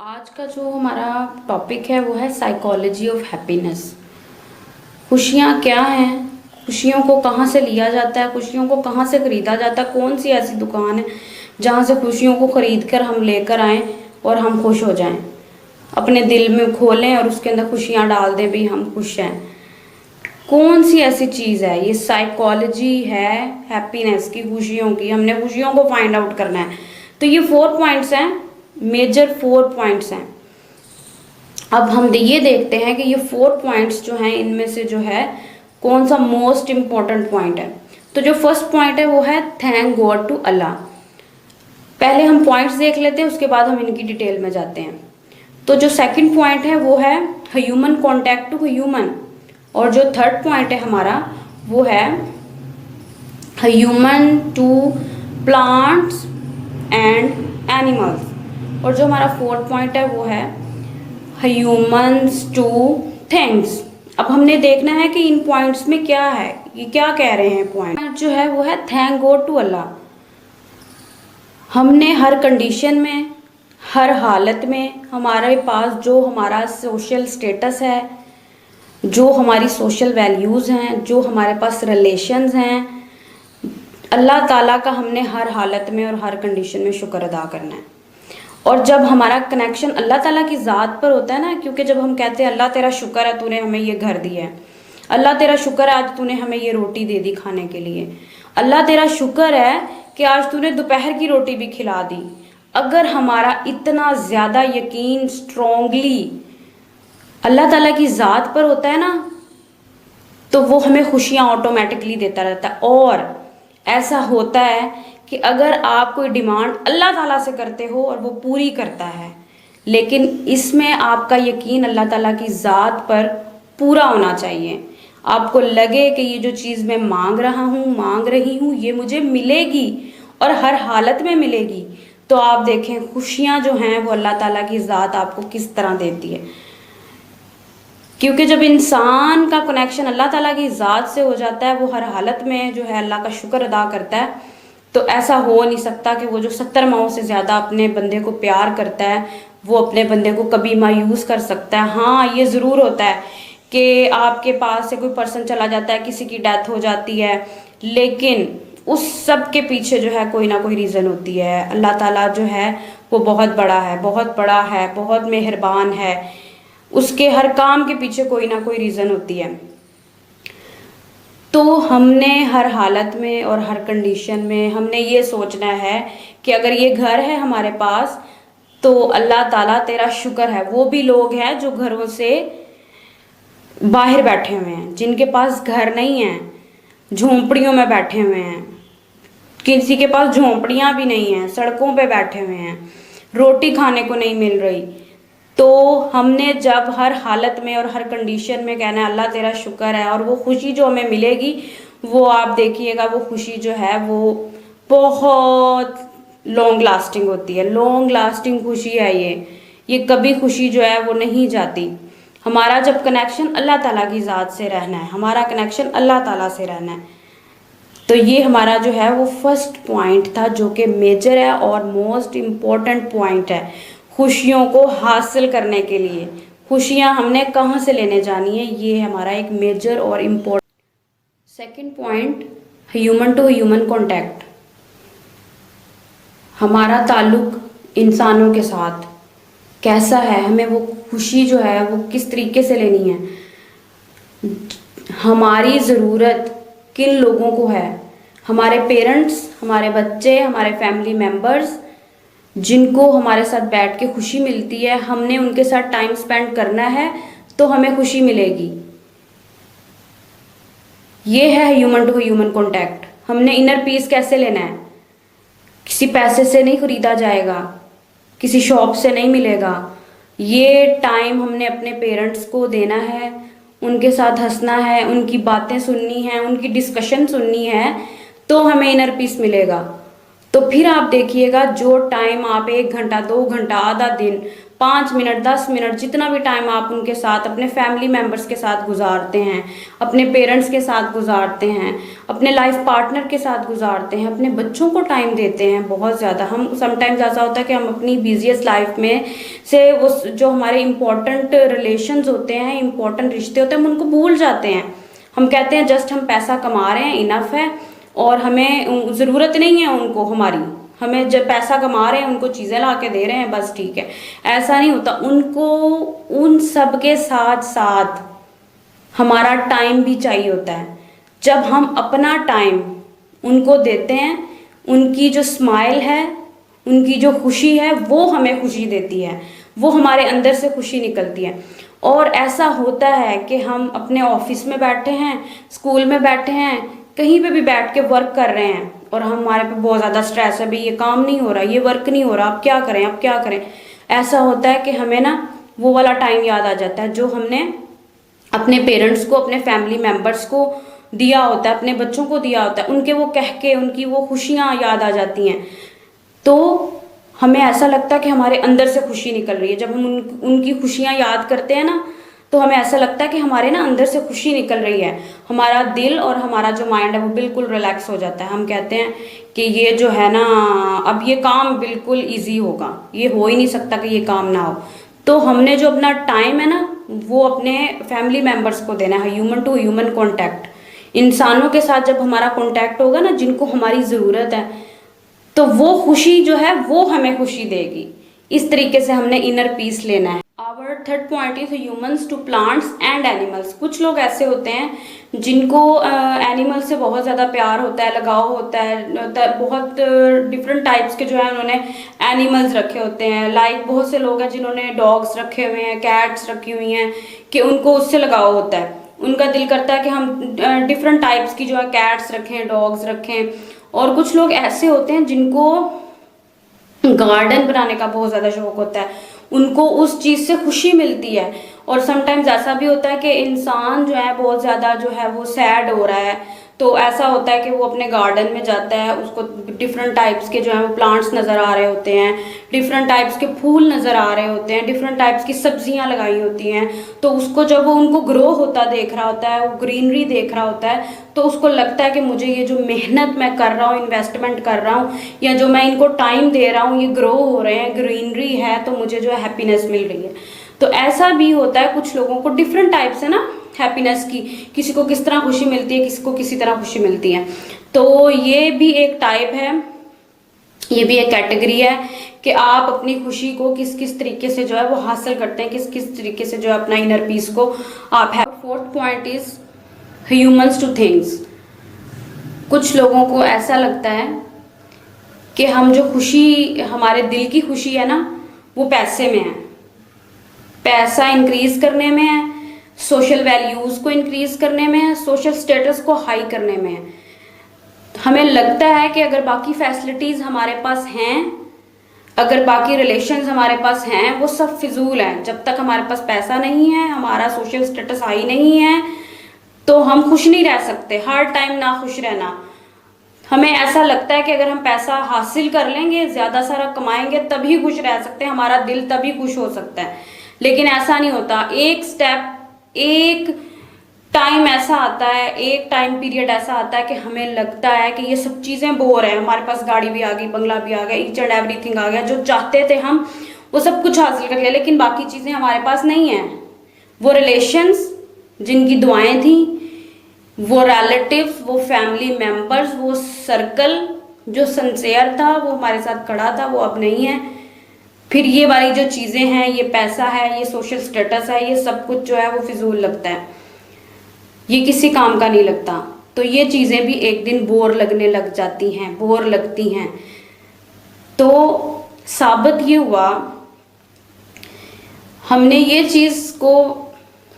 आज का जो हमारा टॉपिक है वो है साइकोलॉजी ऑफ हैप्पीनेस। खुशियाँ क्या हैं, खुशियों को कहाँ से लिया जाता है, खुशियों को कहाँ से खरीदा जाता है, कौन सी ऐसी दुकान है जहाँ से खुशियों को खरीद कर हम लेकर आएँ और हम खुश हो जाएं, अपने दिल में खोलें और उसके अंदर खुशियाँ डाल दें भी हम खुश हैं। कौन सी ऐसी चीज़ है, ये साइकोलॉजी है हैप्पीनेस की, खुशियों की। हमने खुशियों को फाइंड आउट करना है। तो ये 4 पॉइंट्स हैं, मेजर 4 पॉइंट्स हैं। अब हम ये देखते हैं कि ये 4 पॉइंट्स जो हैं इनमें से जो है कौन सा मोस्ट इम्पॉर्टेंट पॉइंट है। तो जो फर्स्ट पॉइंट है वो है थैंक गॉड टू अल्लाह। पहले हम पॉइंट्स देख लेते हैं, उसके बाद हम इनकी डिटेल में जाते हैं। तो जो सेकंड पॉइंट है वो है ह्यूमन कॉन्टैक्ट टू ह्यूमन, और जो थर्ड पॉइंट है हमारा वो है human to plants and animals, और जो हमारा फोर्थ पॉइंट है वो है ह्यूमन्स टू थिंग्स। अब हमने देखना है कि इन पॉइंट्स में क्या है, ये क्या कह रहे हैं। पॉइंट जो है वो है थैंक गॉड टू अल्लाह। हमने हर कंडीशन में, हर हालत में, हमारे पास जो हमारा सोशल स्टेटस है, जो हमारी सोशल वैल्यूज़ हैं, जो हमारे पास रिलेशंस हैं, अल्लाह ताला का हमने हर हालत में और हर कंडीशन में शुक्र अदा करना है। और जब हमारा कनेक्शन अल्लाह ताला की ज़ात पर होता है ना, क्योंकि जब हम कहते हैं अल्लाह तेरा शुक्र है तूने हमें ये घर दिया है, अल्लाह तेरा शुक्र है आज तूने हमें ये रोटी दे दी खाने के लिए, अल्लाह तेरा शुक्र है कि आज तूने दोपहर की रोटी भी खिला दी। अगर हमारा इतना ज़्यादा यकीन स्ट्रोंगली अल्लाह ताला की ज़ात पर होता है ना, तो वो हमें खुशियाँ ऑटोमेटिकली देता रहता है। और ऐसा होता है कि अगर आप कोई डिमांड अल्लाह ताला से करते हो और वो पूरी करता है, लेकिन इसमें आपका यकीन अल्लाह ताला की ज़ात पर पूरा होना चाहिए। आपको लगे कि ये जो चीज़ मैं मांग रहा हूँ, मांग रही हूँ, ये मुझे मिलेगी और हर हालत में मिलेगी। तो आप देखें खुशियाँ जो हैं वो अल्लाह ताला की ज़ात आपको किस तरह देती है। क्योंकि जब इंसान का कनेक्शन अल्लाह ताला की ज़ात से हो जाता है, वो हर हालत में जो है अल्लाह का शुक्र अदा करता है, तो ऐसा हो नहीं सकता कि वो जो 70 माओं से ज़्यादा अपने बंदे को प्यार करता है वो अपने बंदे को कभी मायूस कर सकता है। हाँ, ये ज़रूर होता है कि आपके पास से कोई पर्सन चला जाता है, किसी की डेथ हो जाती है, लेकिन उस सब के पीछे जो है कोई ना कोई रीज़न होती है। अल्लाह ताला जो है वो बहुत बड़ा है, बहुत बड़ा है, बहुत मेहरबान है, उसके हर काम के पीछे कोई ना कोई रीज़न होती है। तो हमने हर हालत में और हर कंडीशन में हमने ये सोचना है कि अगर ये घर है हमारे पास तो अल्लाह ताला तेरा शुक्र है। वो भी लोग हैं जो घरों से बाहर बैठे हुए हैं, जिनके पास घर नहीं है, झोंपड़ियों में बैठे हुए हैं, किसी के पास झोंपड़ियां भी नहीं हैं, सड़कों पे बैठे हुए हैं, रोटी खाने को नहीं मिल रही। तो हमने जब हर हालत में और हर कंडीशन में कहना है अल्लाह तेरा शुक्र है, और वो खुशी जो हमें मिलेगी वो आप देखिएगा वो खुशी जो है वो बहुत लॉन्ग लास्टिंग होती है। लॉन्ग लास्टिंग खुशी है ये कभी खुशी जो है वो नहीं जाती। हमारा जब कनेक्शन अल्लाह ताला की ज़ात से रहना है, हमारा कनेक्शन अल्लाह ताला से रहना है। तो ये हमारा जो है वो फर्स्ट पॉइंट था जो कि मेजर है और मोस्ट इम्पोर्टेंट पॉइंट है खुशियों को हासिल करने के लिए। खुशियाँ हमने कहाँ से लेने जानी है, ये हमारा एक मेजर और important. Second point, human to human contact. हमारा ताल्लुक इंसानों के साथ कैसा है, हमें वो खुशी जो है वो किस तरीके से लेनी है, हमारी ज़रूरत किन लोगों को है, हमारे पेरेंट्स, हमारे बच्चे, हमारे फैमिली मेम्बर्स जिनको हमारे साथ बैठ के खुशी मिलती है, हमने उनके साथ टाइम स्पेंड करना है तो हमें खुशी मिलेगी। ये है ह्यूमन टू ह्यूमन कांटेक्ट। हमने इनर पीस कैसे लेना है, किसी पैसे से नहीं खरीदा जाएगा, किसी शॉप से नहीं मिलेगा। ये टाइम हमने अपने पेरेंट्स को देना है, उनके साथ हंसना है, उनकी बातें सुननी है, उनकी डिस्कशन सुननी है, तो हमें इनर पीस मिलेगा। तो फिर आप देखिएगा जो टाइम आप 1 घंटा, 2 घंटा, आधा दिन, 5 मिनट 10 मिनट जितना भी टाइम आप उनके साथ अपने फैमिली मेम्बर्स के साथ गुजारते हैं, अपने पेरेंट्स के साथ गुजारते हैं, अपने लाइफ पार्टनर के साथ गुजारते हैं, अपने बच्चों को टाइम देते हैं बहुत ज़्यादा। हम समटाइम्स ऐसा होता है कि हम अपनी बिजीएस्ट लाइफ में से वो जो हमारे इम्पोर्टेंट रिलेशंस होते हैं, इम्पोर्टेंट रिश्ते होते हैं, हम उनको भूल जाते हैं। हम कहते हैं जस्ट हम पैसा कमा रहे हैं, इनफ है, और हमें ज़रूरत नहीं है उनको हमारी, हमें जब पैसा कमा रहे हैं उनको चीज़ें ला के दे रहे हैं, बस ठीक है। ऐसा नहीं होता, उनको उन सब के साथ साथ हमारा टाइम भी चाहिए होता है। जब हम अपना टाइम उनको देते हैं, उनकी जो स्माइल है, उनकी जो खुशी है, वो हमें खुशी देती है, वो हमारे अंदर से खुशी निकलती है। और ऐसा होता है कि हम अपने ऑफिस में बैठे हैं, स्कूल में बैठे हैं, कहीं पे भी बैठ के वर्क कर रहे हैं और हमारे पे बहुत ज़्यादा स्ट्रेस है, भाई ये काम नहीं हो रहा, ये वर्क नहीं हो रहा, अब क्या करें, अब क्या करें। ऐसा होता है कि हमें ना वो वाला टाइम याद आ जाता है जो हमने अपने पेरेंट्स को, अपने फैमिली मेम्बर्स को दिया होता है, अपने बच्चों को दिया होता है, उनके वो कह के उनकी वो खुशियाँ याद आ जाती हैं। तो हमें ऐसा लगता है कि हमारे अंदर से खुशी निकल रही है। जब हम उनकी खुशियाँ याद करते हैं ना, तो हमें ऐसा लगता है कि हमारे ना अंदर से खुशी निकल रही है, हमारा दिल और हमारा जो माइंड है वो बिल्कुल रिलैक्स हो जाता है। हम कहते हैं कि ये जो है ना, अब ये काम बिल्कुल इजी होगा, ये हो ही नहीं सकता कि ये काम ना हो। तो हमने जो अपना टाइम है ना, वो अपने फैमिली मेम्बर्स को देना है, ह्यूमन टू ह्यूमन कॉन्टैक्ट। इंसानों के साथ जब हमारा कॉन्टैक्ट होगा ना, जिनको हमारी ज़रूरत है, तो वो खुशी जो है वो हमें खुशी देगी। इस तरीके से हमने इनर पीस लेना है। Our third point is humans to plants and animals. कुछ लोग ऐसे होते हैं जिनको एनिमल से बहुत ज़्यादा प्यार होता है, लगाव होता है, बहुत डिफरेंट टाइप्स के जो है उन्होंने एनिमल्स रखे होते हैं। लाइक बहुत से लोग हैं जिन्होंने डॉग्स रखे हुए हैं, कैट्स रखी हुई हैं, कि उनको उससे लगाव होता है। उनका दिल करता है कि हम डिफरेंट टाइप्स की जो है कैट्स रखें, डॉग्स रखें। और कुछ लोग ऐसे होते हैं जिनको गार्डन बनाने का बहुत ज़्यादा शौक होता है, उनको उस चीज़ से खुशी मिलती है। और समटाइम्स ऐसा भी होता है कि इंसान जो है बहुत ज़्यादा जो है वो सैड हो रहा है, तो ऐसा होता है कि वो अपने गार्डन में जाता है, उसको डिफरेंट टाइप्स के जो है वो प्लांट्स नज़र आ रहे होते हैं, डिफरेंट टाइप्स के फूल नज़र आ रहे होते हैं, डिफरेंट टाइप्स की सब्जियां लगाई होती हैं। तो उसको जब वो उनको ग्रो होता देख रहा होता है, वो ग्रीनरी देख रहा होता है, तो उसको लगता है कि मुझे ये जो मेहनत मैं कर रहा हूँ, इन्वेस्टमेंट कर रहा हूँ, या जो मैं इनको टाइम दे रहा हूँ, ये ग्रो हो रहे हैं, ग्रीनरी है, तो मुझे जो है हैप्पीनेस मिल रही है। तो ऐसा भी होता है कुछ लोगों को, डिफरेंट टाइप्स है ना हैप्पीनेस की, किसी को किस तरह खुशी मिलती है, किसी को किसी तरह खुशी मिलती है। तो ये भी एक टाइप है, ये भी एक कैटेगरी है कि आप अपनी खुशी को किस किस तरीके से जो है वो हासिल करते हैं, किस किस तरीके से जो है अपना इनर पीस को आप है। Fourth point is humans two things. कुछ लोगों को ऐसा लगता है कि हम जो खुशी, हमारे दिल की खुशी है ना, वो पैसे में है, पैसा इंक्रीज करने में है, सोशल वैल्यूज को इंक्रीज करने में है, सोशल स्टेटस को हाई करने में है। हमें लगता है कि अगर बाकी फैसिलिटीज हमारे पास हैं, अगर बाकी रिलेशंस हमारे पास हैं, वो सब फिजूल हैं। जब तक हमारे पास पैसा नहीं है, हमारा सोशल स्टेटस हाई नहीं है, तो हम खुश नहीं रह सकते। हर टाइम ना खुश रहना, हमें ऐसा लगता है कि अगर हम पैसा हासिल कर लेंगे, ज्यादा सारा कमाएंगे, तभी खुश रह सकते हैं, हमारा दिल तभी खुश हो सकता है। लेकिन ऐसा नहीं होता। एक स्टेप, एक टाइम ऐसा आता है, एक टाइम पीरियड ऐसा आता है कि हमें लगता है कि ये सब चीज़ें बोर है, हमारे पास गाड़ी भी आ गई, बंगला भी आ गया, ईच एंड एवरीथिंग आ गया, जो चाहते थे हम वो सब कुछ हासिल कर लिया, लेकिन बाकी चीज़ें हमारे पास नहीं है। वो रिलेशंस जिनकी दुआएं थी, वो रिलेटिव्स, वो फैमिली मेम्बर्स, वो सर्कल जो सिंसियर था, वो हमारे साथ खड़ा था, वो अब नहीं है। फिर ये वाली जो चीज़ें हैं, ये पैसा है, ये सोशल स्टेटस है, ये सब कुछ जो है वो फिजूल लगता है, ये किसी काम का नहीं लगता। तो ये चीज़ें भी एक दिन बोर लगने लग जाती हैं, बोर लगती हैं। तो साबित ये हुआ, हमने ये चीज़ को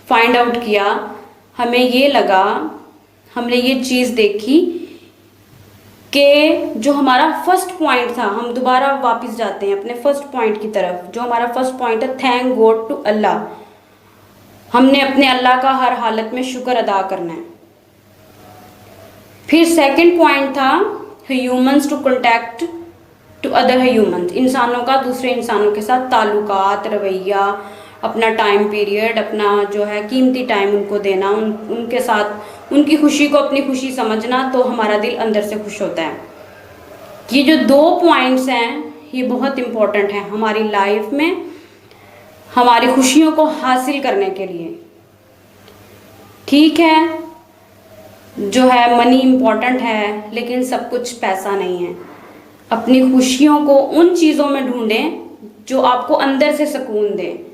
फाइंड आउट किया, हमें ये लगा, हमने ये चीज़ देखी कि जो हमारा फर्स्ट पॉइंट था, हम दोबारा वापस जाते हैं अपने फर्स्ट पॉइंट की तरफ। जो हमारा फर्स्ट पॉइंट है, थैंक गॉड टू अल्लाह, हमने अपने अल्लाह का हर हालत में शुक्र अदा करना है। फिर सेकंड पॉइंट था humans to contact to other humans, इंसानों का दूसरे इंसानों के साथ ताल्लुकात, रवैया, अपना टाइम पीरियड, अपना जो है कीमती टाइम उनको देना, उनके साथ उनकी खुशी को अपनी खुशी समझना, तो हमारा दिल अंदर से खुश होता है। ये जो 2 पॉइंट्स हैं ये बहुत इम्पोर्टेंट हैं हमारी लाइफ में, हमारी खुशियों को हासिल करने के लिए। ठीक है, जो है मनी इम्पोर्टेंट है, लेकिन सब कुछ पैसा नहीं है। अपनी खुशियों को उन चीज़ों में ढूंढें जो आपको अंदर से सुकून दें।